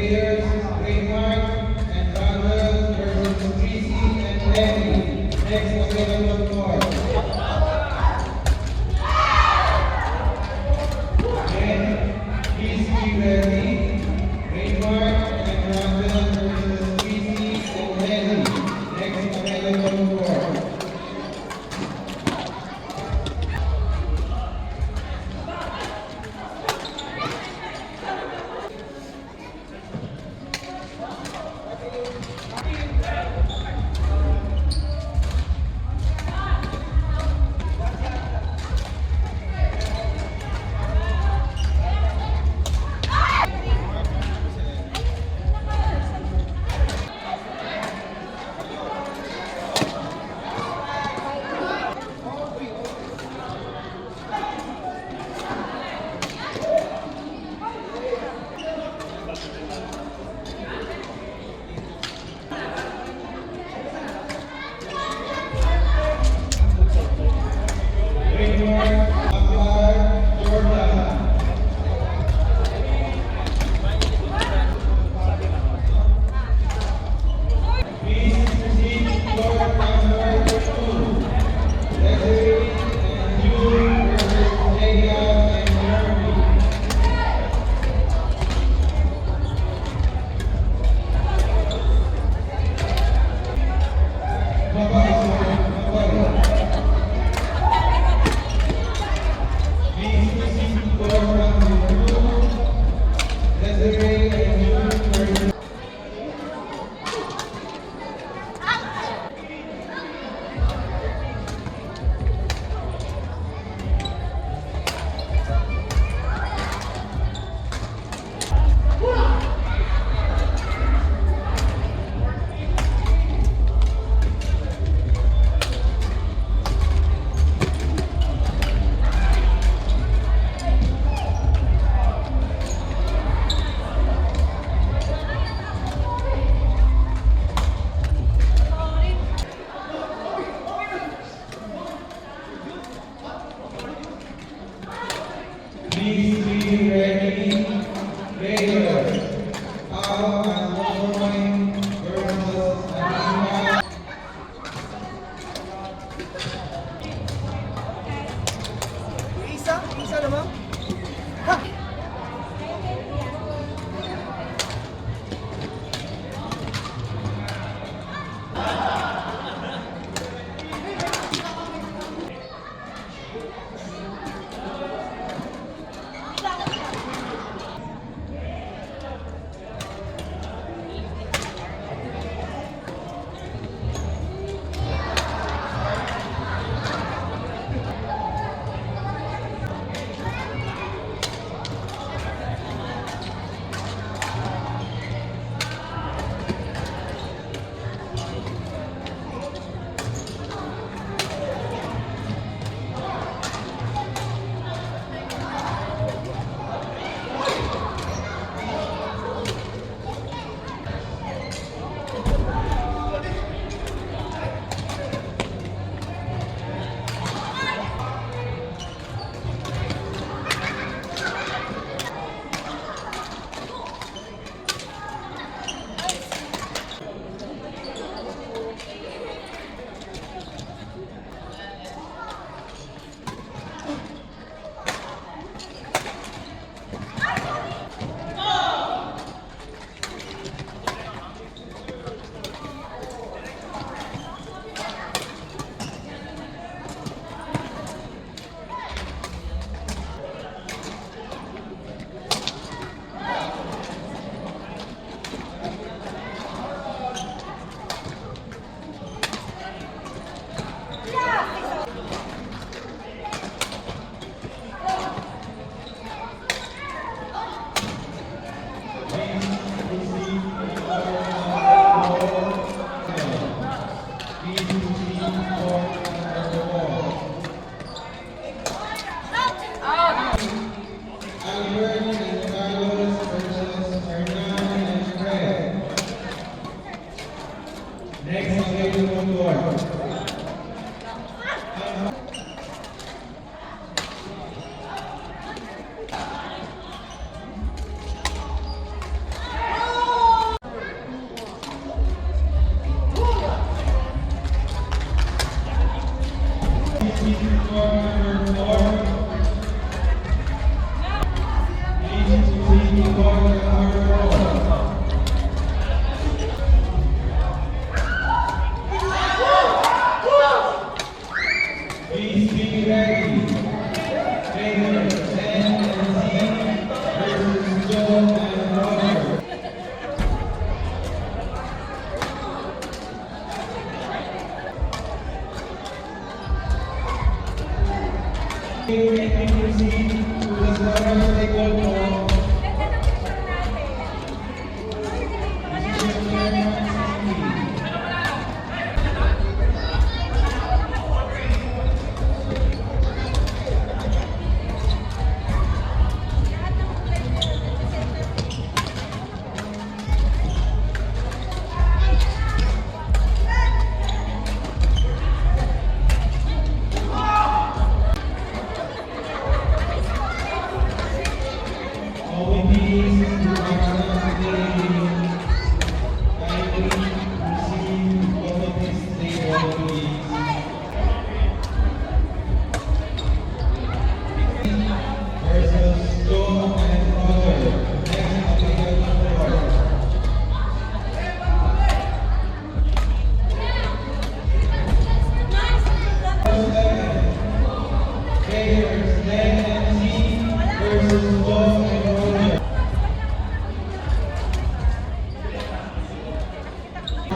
players Raymart and Ronald versus Tracy and Lenny. Next available court. Again, please be ready. Raymart and Ronald versus Tracy and Lenny. Next available court. Please be ready. Players. Al and versus Anima. Isa naman. Ha!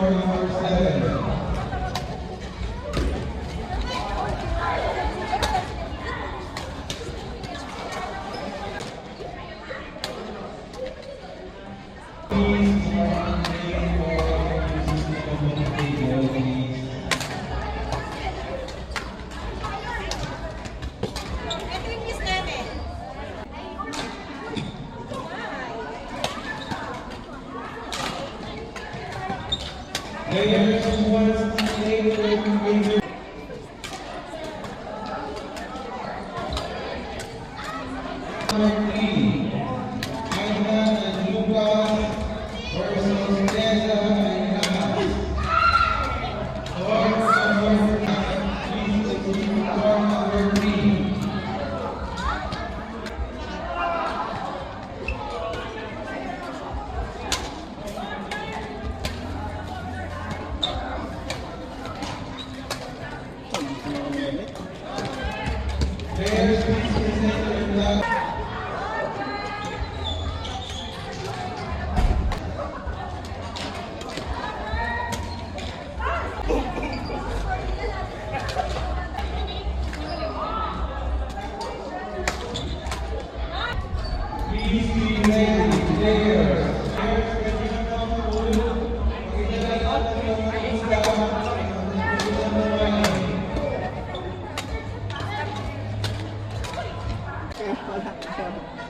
score number 7. Please, for community goal, please. Ito yung kiss namin. Players who wants to play with their number 3, Aidan and Lucas versus Tessa and Nas. Score number 9, please execute score number 3. Players, please present your flag. Please be ready, players. Players, ready na po ang ulo. Pagkakita natin ang mga isla. Ang mga Wala.